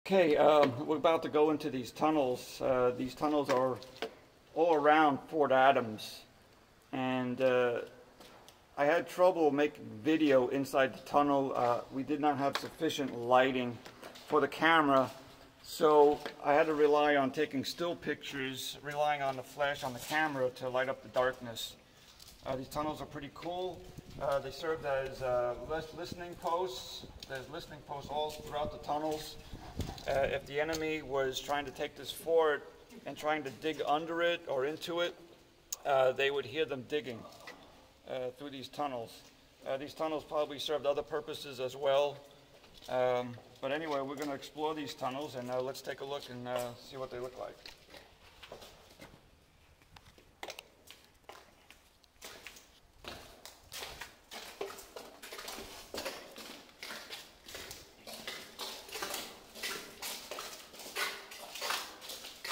Okay, we're about to go into these tunnels. These tunnels are all around Fort Adams, and I had trouble making video inside the tunnel. We did not have sufficient lighting for the camera, so I had to rely on taking still pictures, relying on the flash on the camera to light up the darkness. These tunnels are pretty cool. They served as listening posts. There's listening posts all throughout the tunnels. If the enemy was trying to take this fort and trying to dig under it or into it, they would hear them digging through these tunnels. These tunnels probably served other purposes as well. But anyway, we're going to explore these tunnels, and let's take a look and see what they look like.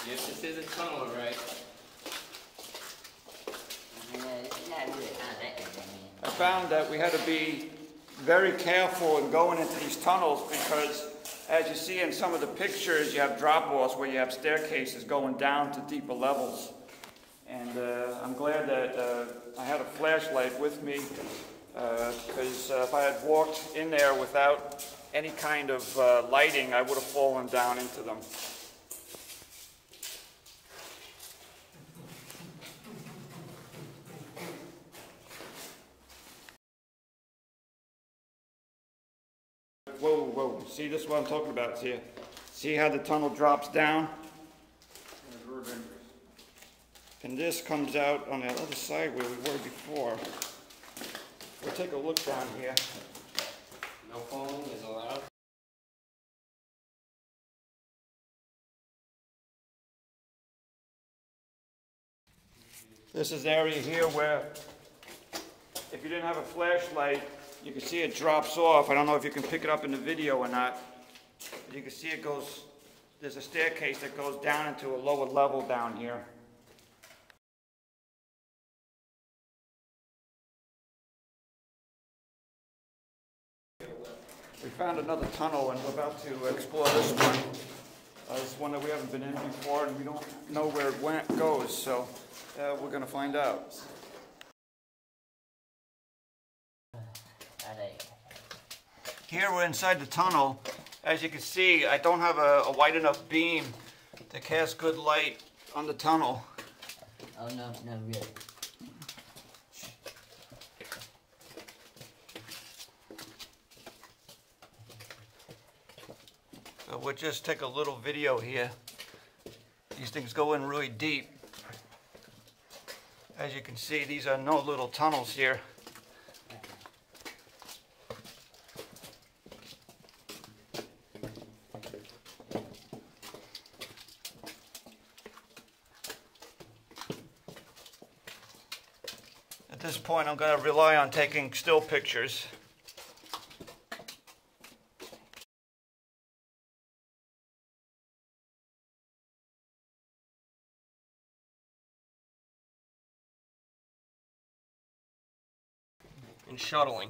Yes, this is a tunnel, right? I found that we had to be very careful in going into these tunnels because, as you see in some of the pictures, you have drop-offs where you have staircases going down to deeper levels. And I'm glad that I had a flashlight with me because if I had walked in there without any kind of lighting, I would have fallen down into them. Whoa, whoa, see, this is what I'm talking about here. See how the tunnel drops down? And this comes out on the other side where we were before. We'll take a look down here. No phone is allowed. This is the area here where, if you didn't have a flashlight, you can see it drops off. I don't know if you can pick it up in the video or not. But you can see it goes, there's a staircase that goes down into a lower level down here. We found another tunnel and we're about to explore this one. It's one that we haven't been in before and we don't know where it goes, so we're going to find out. Here we're inside the tunnel. As you can see, I don't have a wide enough beam to cast good light on the tunnel. Oh no, no, really. So we'll just take a little video here. These things go in really deep. As you can see, these are no little tunnels here. At this point, I'm going to rely on taking still pictures. And shuttling.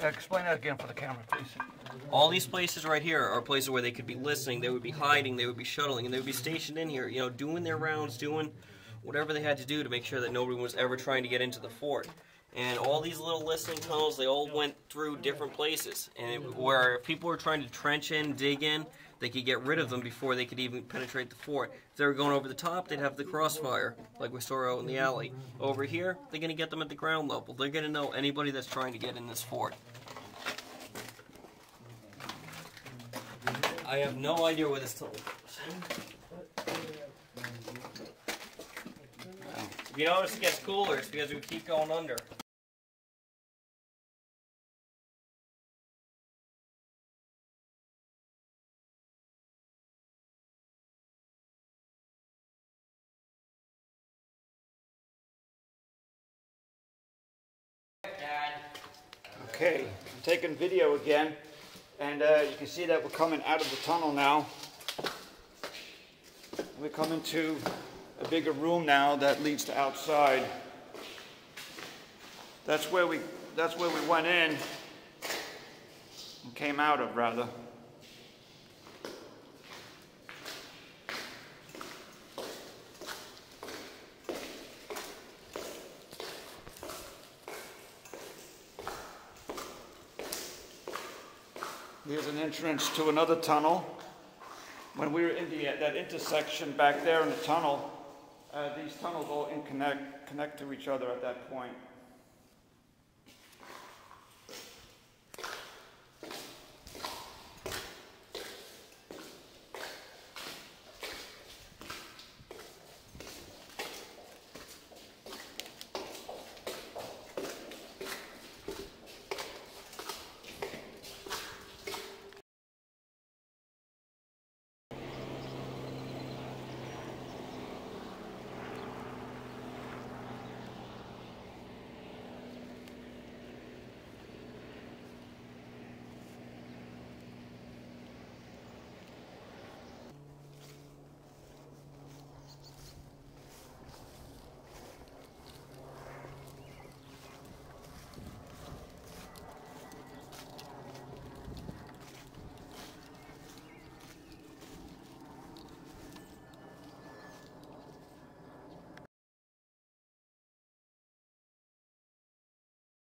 Explain that again for the camera, please. All these places right here are places where they could be listening, they would be hiding, they would be shuttling, and they would be stationed in here, you know, doing their rounds, doing whatever they had to do to make sure that nobody was ever trying to get into the fort. And all these little listening tunnels, they all went through different places. And where people were trying to trench in, dig in, they could get rid of them before they could even penetrate the fort. If they were going over the top, they'd have the crossfire, like we saw out in the alley. Over here, they're going to get them at the ground level. They're going to know anybody that's trying to get in this fort. I have no idea where this tunnel goes. If you notice it gets cooler, it's because we keep going under. Okay, I'm taking video again, and you can see that we're coming out of the tunnel now. We're coming to a bigger room now that leads to outside. That's where we went in and came out of, rather. Here's an entrance to another tunnel. When we were in that intersection back there in the tunnel, these tunnels all connect to each other at that point.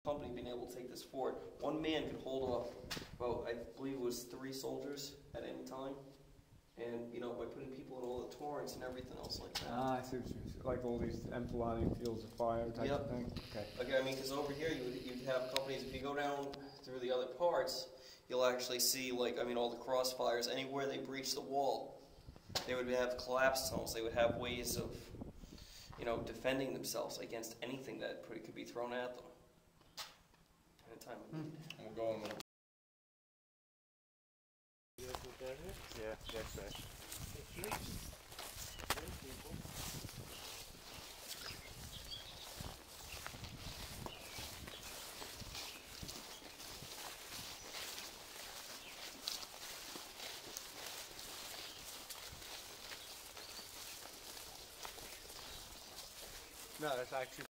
Company being able to take this fort. One man could hold off, well, I believe it was 3 soldiers at any time. And, you know, by putting people in all the torrents and everything else like that. Ah, I see what you're saying. Like all these employing fields of fire type Yep. of thing? Okay. Okay, I mean, because over here you'd have companies, if you go down through the other parts, you'll actually see, like, I mean, all the crossfires, anywhere they breach the wall, they would have collapse tunnels, they would have ways of, you know, defending themselves against anything that could be thrown at them. Anytime. We'll go in the Yeah, that's right. No, that's actually